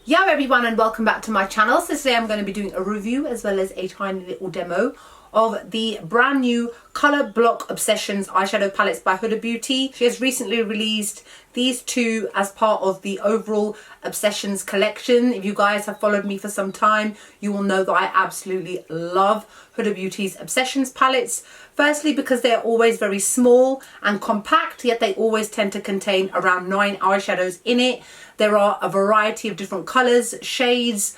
Yo everyone, and welcome back to my channel. So today I'm going to be doing a review as well as a tiny little demo of the brand new Colour Block Obsessions eyeshadow palettes by Huda Beauty. She has recently released these two as part of the overall Obsessions collection. If you guys have followed me for some time, you will know that I absolutely love Huda Beauty's Obsessions palettes. Firstly, because they're always very small and compact, yet they always tend to contain around 9 eyeshadows in it. There are a variety of different colours, shades,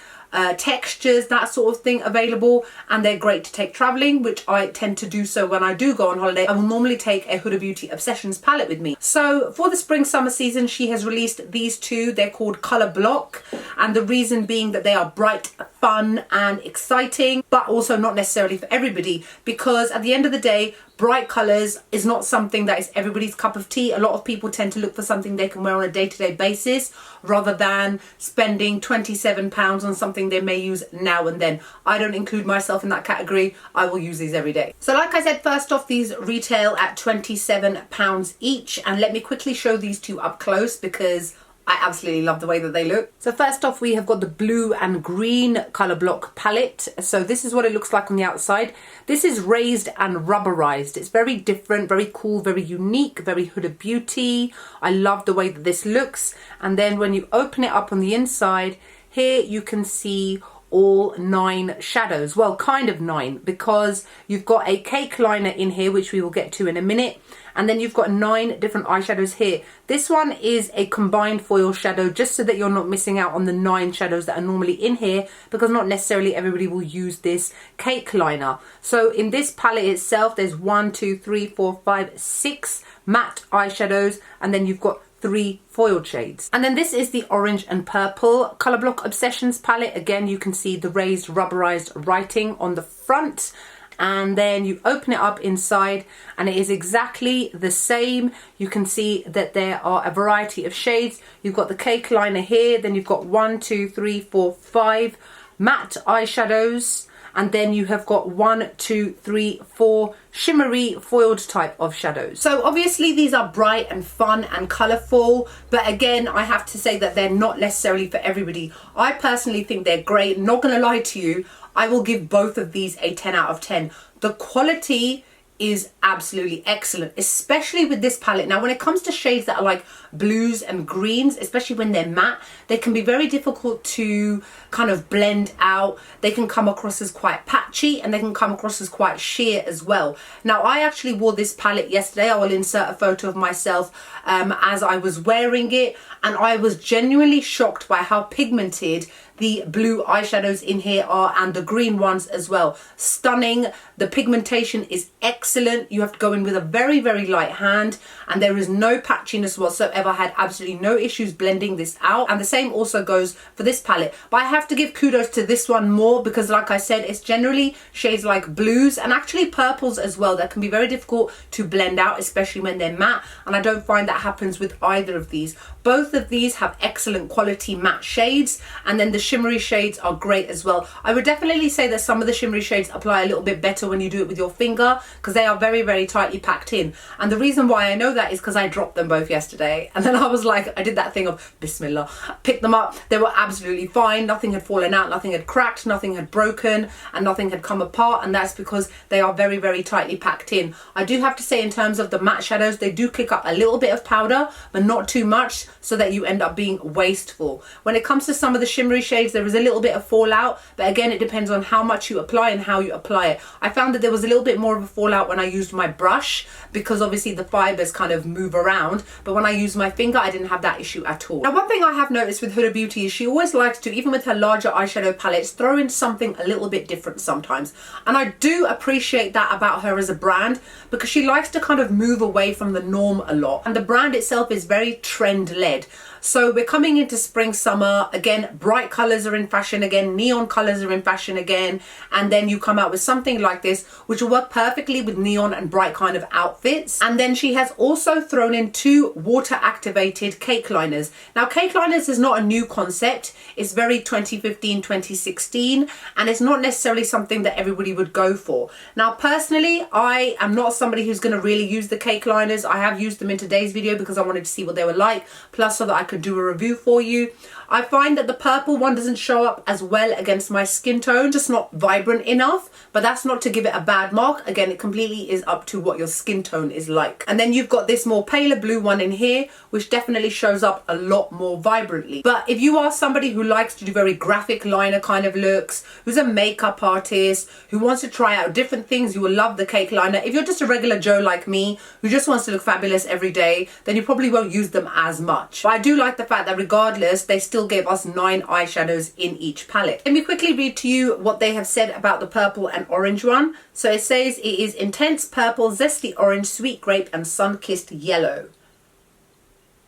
textures, that sort of thing available, and they're great to take traveling, which I tend to do. So when I do go on holiday, I will normally take a Huda Beauty Obsessions palette with me. So for the spring summer season, she has released these two. They're called Colour Block, and the reason being that they are bright, fun and exciting, but also not necessarily for everybody, because at the end of the day, bright colours is not something that is everybody's cup of tea. A lot of people tend to look for something they can wear on a day-to-day basis rather than spending £27 on something they may use now and then. I don't include myself in that category. I will use these every day. So like I said, first off, these retail at £27 each, and let me quickly show these two up close because I absolutely love the way that they look. So first off, we have got the blue and green Colour Block palette. So this is what it looks like on the outside. This is raised and rubberized. It's very different, very cool, very unique, very Huda Beauty. I love the way that this looks. And then when you open it up on the inside, here you can see all 9 shadows. Well, kind of 9, because you've got a cake liner in here, which we will get to in a minute. And then you've got 9 different eyeshadows here. This one is a combined foil shadow, just so that you're not missing out on the 9 shadows that are normally in here, because not necessarily everybody will use this cake liner. So in this palette itself, there's 1, 2, 3, 4, 5, 6 matte eyeshadows, and then you've got 3 foil shades. And then this is the orange and purple Colour Block Obsessions palette. Again, you can see the raised rubberized writing on the front, and then you open it up inside and it is exactly the same. You can see that there are a variety of shades. You've got the cake liner here, then you've got 1, 2, 3, 4, 5 matte eyeshadows, and then you have got 1, 2, 3, 4 shimmery foiled type of shadows. So obviously these are bright and fun and colourful, but again, I have to say that they're not necessarily for everybody. I personally think they're great. Not gonna lie to you, I will give both of these a 10 out of 10. The quality is absolutely excellent, especially with this palette. Now, when it comes to shades that are like blues and greens, especially when they're matte, they can be very difficult to kind of blend out. They can come across as quite patchy, and they can come across as quite sheer as well. Now, I actually wore this palette yesterday. I will insert a photo of myself as I was wearing it, and I was genuinely shocked by how pigmented the blue eyeshadows in here are, and the green ones as well. Stunning. The pigmentation is excellent. You have to go in with a very, very light hand, and there is no patchiness whatsoever. I had absolutely no issues blending this out, and the same also goes for this palette. But I have to give kudos to this one more, because like I said, it's generally shades like blues and actually purples as well that can be very difficult to blend out, especially when they're matte, and I don't find that happens with either of these. Both of these have excellent quality matte shades, and then the shimmery shades are great as well. I would definitely say that some of the shimmery shades apply a little bit better when you do it with your finger, because they are very, very tightly packed in. And the reason why I know that is because I dropped them both yesterday, and then I was like, I did that thing of Bismillah, picked them up, they were absolutely fine. Nothing had fallen out, nothing had cracked, nothing had broken, and nothing had come apart, and that's because they are very, very tightly packed in. I do have to say, in terms of the matte shadows, they do kick up a little bit of powder, but not too much, so that you end up being wasteful. When it comes to some of the shimmery shades, there is a little bit of fallout, but again, it depends on how much you apply and how you apply it. I found that there was a little bit more of a fallout when I used my brush, because obviously the fibers kind of move around, but when I used my finger, I didn't have that issue at all. Now, one thing I have noticed with Huda Beauty is she always likes to, even with her larger eyeshadow palettes, throw in something a little bit different sometimes, and I do appreciate that about her as a brand, because she likes to kind of move away from the norm a lot, and the brand itself is very trend led. So we're coming into spring, summer. Again, bright colors are in fashion again, neon colors are in fashion again. And then you come out with something like this, which will work perfectly with neon and bright kind of outfits. And then she has also thrown in 2 water activated cake liners. Now, cake liners is not a new concept. It's very 2015, 2016, and it's not necessarily something that everybody would go for. Now, personally, I am not somebody who's going to really use the cake liners. I have used them in today's video because I wanted to see what they were like, plus so that I could do a review for you. I find that the purple one doesn't show up as well against my skin tone, just not vibrant enough, but that's not to give it a bad mark. Again, it completely is up to what your skin tone is like. And then you've got this more paler blue one in here, which definitely shows up a lot more vibrantly. But if you are somebody who likes to do very graphic liner kind of looks, who's a makeup artist, who wants to try out different things, you will love the cake liner. If you're just a regular Joe like me, who just wants to look fabulous every day, then you probably won't use them as much. But I do like the fact that regardless, they still gave us 9 eyeshadows in each palette. Let me quickly read to you what they have said about the purple and orange one. So it says it is intense purple, zesty orange, sweet grape, and sun-kissed yellow.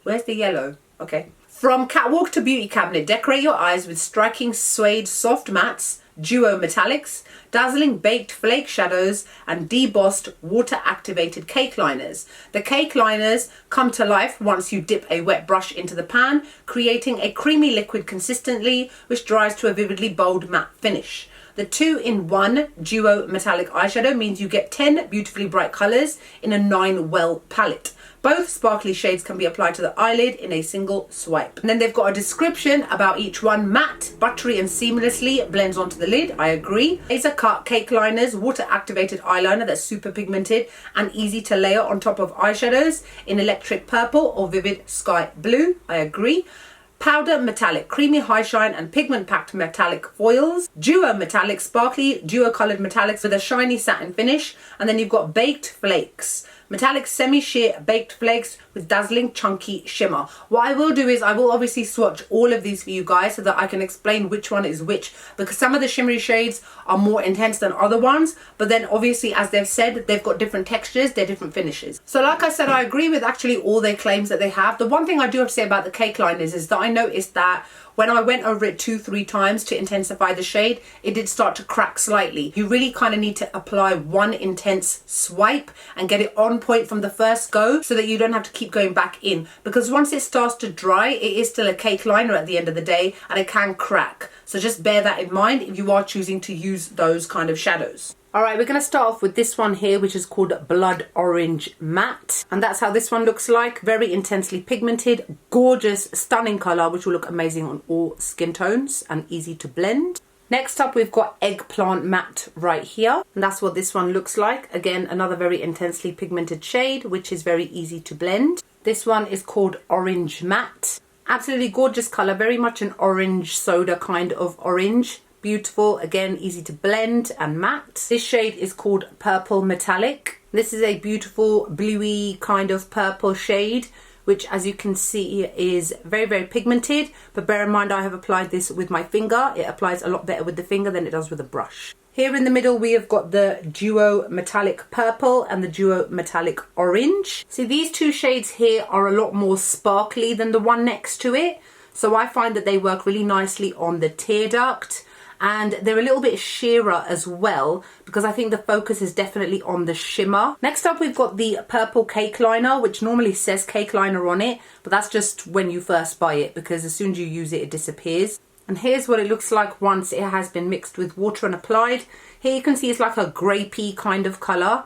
Where's the yellow? Okay. From catwalk to beauty cabinet, decorate your eyes with striking suede soft mattes, duo metallics, dazzling baked flake shadows, and debossed water-activated cake liners. The cake liners come to life once you dip a wet brush into the pan, creating a creamy liquid consistently, which dries to a vividly bold matte finish. The 2-in-1 duo metallic eyeshadow means you get 10 beautifully bright colours in a 9-well palette. Both sparkly shades can be applied to the eyelid in a single swipe. And then they've got a description about each one. Matte, buttery and seamlessly blends onto the lid. I agree. Laser cut cake liners, water activated eyeliner that's super pigmented and easy to layer on top of eyeshadows in electric purple or vivid sky blue. I agree. Powder metallic, creamy high shine and pigment packed metallic foils. Duo metallic, sparkly duo coloured metallics with a shiny satin finish. And then you've got baked flakes. Metallic semi-sheer baked flakes with dazzling chunky shimmer. What I will do is I will obviously swatch all of these for you guys so that I can explain which one is which, because some of the shimmery shades are more intense than other ones, but then obviously, as they've said, they've got different textures, they're different finishes. So like I said, I agree with actually all their claims that they have. The one thing I do have to say about the cake liners is that I noticed that when I went over it 2-3 times to intensify the shade, it did start to crack slightly. You really kind of need to apply one intense swipe and get it on point from the first go so that you don't have to keep going back in. Because once it starts to dry, it is still a cake liner at the end of the day and it can crack. So just bear that in mind if you are choosing to use those kind of shadows. Alright, we're going to start off with this one here, which is called Blood Orange Matte. And that's how this one looks like. Very intensely pigmented, gorgeous, stunning colour, which will look amazing on all skin tones and easy to blend. Next up, we've got Eggplant Matte right here. And that's what this one looks like. Again, another very intensely pigmented shade, which is very easy to blend. This one is called Orange Matte. Absolutely gorgeous colour, very much an orange soda kind of orange. Beautiful, again, easy to blend and matte. This shade is called Purple Metallic. This is a beautiful bluey kind of purple shade, which as you can see is very, very pigmented. But bear in mind, I have applied this with my finger. It applies a lot better with the finger than it does with a brush. Here in the middle, we have got the Duo Metallic Purple and the Duo Metallic Orange. See, these two shades here are a lot more sparkly than the one next to it. So I find that they work really nicely on the tear duct. And they're a little bit sheerer as well, because I think the focus is definitely on the shimmer. Next up, we've got the Purple Cake Liner, which normally says cake liner on it, but that's just when you first buy it, because as soon as you use it, it disappears. And here's what it looks like once it has been mixed with water and applied. Here you can see it's like a grapey kind of colour.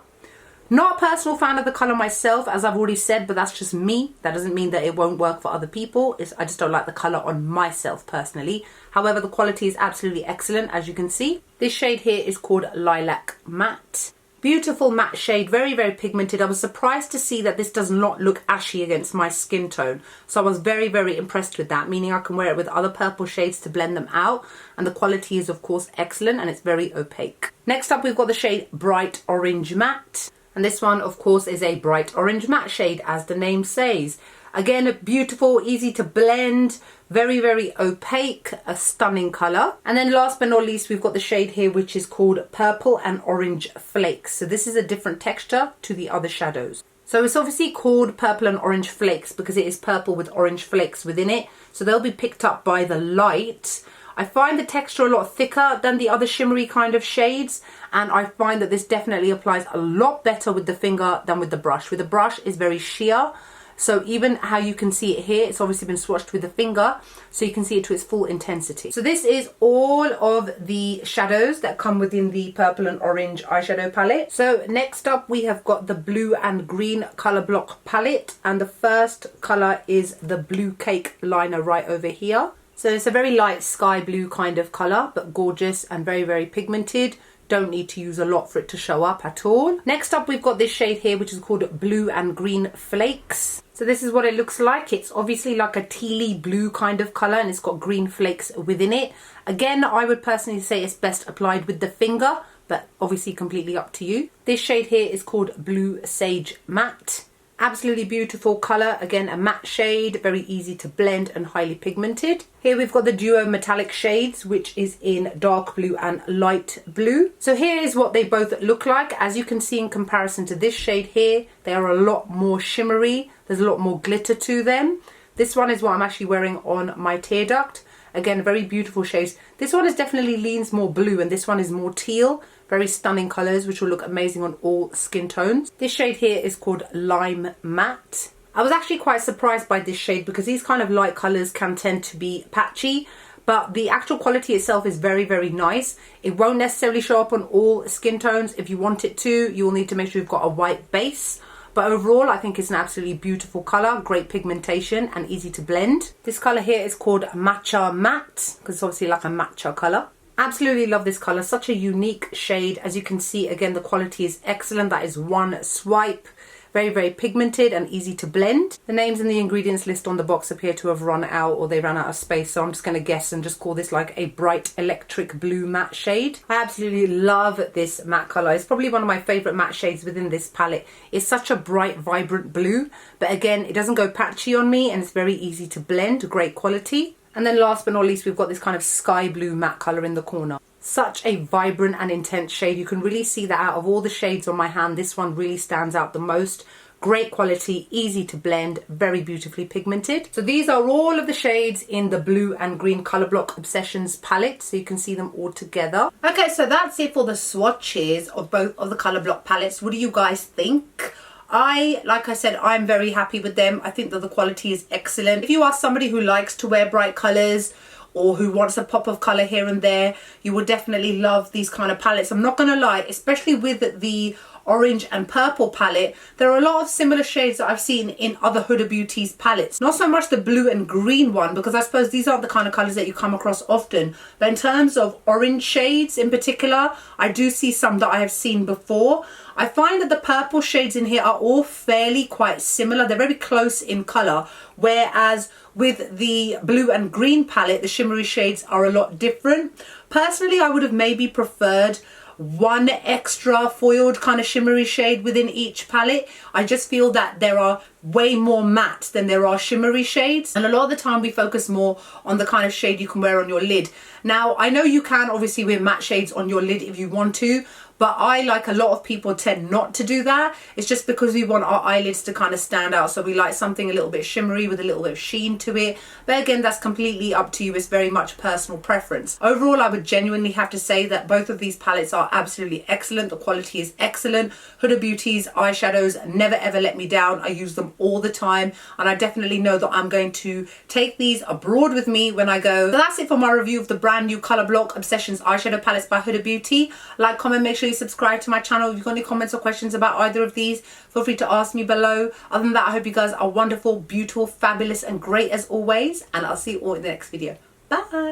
Not a personal fan of the colour myself, as I've already said, but that's just me. That doesn't mean that it won't work for other people. I just don't like the colour on myself personally. However, the quality is absolutely excellent, as you can see. This shade here is called Lilac Matte. Beautiful matte shade, very, very pigmented. I was surprised to see that this does not look ashy against my skin tone. So I was very, very impressed with that, meaning I can wear it with other purple shades to blend them out. And the quality is, of course, excellent, and it's very opaque. Next up, we've got the shade Bright Orange Matte. And this one, of course, is a bright orange matte shade, as the name says. Again, beautiful, easy to blend, very, very opaque, a stunning colour. And then last but not least, we've got the shade here, which is called Purple and Orange Flakes. So this is a different texture to the other shadows. So it's obviously called Purple and Orange Flakes because it is purple with orange flakes within it. So they'll be picked up by the light. I find the texture a lot thicker than the other shimmery kind of shades, and I find that this definitely applies a lot better with the finger than with the brush. With the brush, it's very sheer, so even how you can see it here, it's obviously been swatched with the finger, so you can see it to its full intensity. So this is all of the shadows that come within the Purple and Orange eyeshadow palette. So next up, we have got the Blue and Green colour block palette, and the first colour is the Blue Cake Liner right over here. So So it's a very light sky blue kind of colour, but gorgeous and very, very pigmented. Don't need to use a lot for it to show up at all. Next up, we've got this shade here, which is called Blue and Green Flakes. So this is what it looks like. It's obviously like a tealy blue kind of colour, and it's got green flakes within it. Again, I would personally say it's best applied with the finger, but obviously completely up to you. This shade here is called Blue Sage Matte. Absolutely beautiful colour. Again, a matte shade, very easy to blend and highly pigmented. Here we've got the duo metallic shades, which is in dark blue and light blue. So here is what they both look like. As you can see, in comparison to this shade here, they are a lot more shimmery. There's a lot more glitter to them. This one is what I'm actually wearing on my tear duct. Again, very beautiful shades. This one is definitely leans more blue, and this one is more teal. Very stunning colours, which will look amazing on all skin tones. This shade here is called Lime Matte. I was actually quite surprised by this shade because these kind of light colours can tend to be patchy, but the actual quality itself is very, very nice. It won't necessarily show up on all skin tones. If you want it to, you'll need to make sure you've got a white base. But overall, I think it's an absolutely beautiful colour, great pigmentation and easy to blend. This colour here is called Matcha Matte because it's obviously like a matcha colour. Absolutely love this colour, such a unique shade. As you can see, again, the quality is excellent. That is one swipe. Very, very pigmented and easy to blend. The names in the ingredients list on the box appear to have run out, or they ran out of space, so I'm just going to guess and just call this like a bright electric blue matte shade. I absolutely love this matte colour. It's probably one of my favourite matte shades within this palette. It's such a bright, vibrant blue, but again, it doesn't go patchy on me and it's very easy to blend, great quality. And then last but not least, we've got this kind of sky blue matte colour in the corner. Such a vibrant and intense shade. You can really see that out of all the shades on my hand, this one really stands out the most. Great quality, easy to blend, very beautifully pigmented. So these are all of the shades in the Blue and Green Colour Block Obsessions palette, so you can see them all together. Okay, so that's it for the swatches of both of the Colour Block palettes. What do you guys think? Like I said, I'm very happy with them. I think that the quality is excellent. If you are somebody who likes to wear bright colours or who wants a pop of colour here and there, you will definitely love these kind of palettes. I'm not going to lie, especially with the orange and purple palette, there are a lot of similar shades that I've seen in other Huda Beauty's palettes. Not so much the blue and green one, because I suppose these aren't the kind of colours that you come across often. But in terms of orange shades in particular, I do see some that I have seen before. I find that the purple shades in here are all fairly quite similar. They're very close in colour, whereas with the blue and green palette, the shimmery shades are a lot different. Personally, I would have maybe preferred one extra foiled kind of shimmery shade within each palette. I just feel that there are way more matte than there are shimmery shades, and a lot of the time we focus more on the kind of shade you can wear on your lid. Now, I know you can obviously wear matte shades on your lid if you want to, but I, like a lot of people, tend not to do that. It's just because we want our eyelids to kind of stand out, so we like something a little bit shimmery with a little bit of sheen to it. But again, that's completely up to you. It's very much personal preference. Overall, I would genuinely have to say that both of these palettes are absolutely excellent. The quality is excellent. Huda Beauty's eyeshadows never ever let me down. I use them all the time, and I definitely know that I'm going to take these abroad with me when I go. So that's it for my review of the brand new Colour Block Obsessions eyeshadow palettes by Huda Beauty. Like, comment, make sure you subscribe to my channel. If you've got any comments or questions about either of these, feel free to ask me below. Other than that, I hope you guys are wonderful, beautiful, fabulous and great as always, and I'll see you all in the next video. Bye.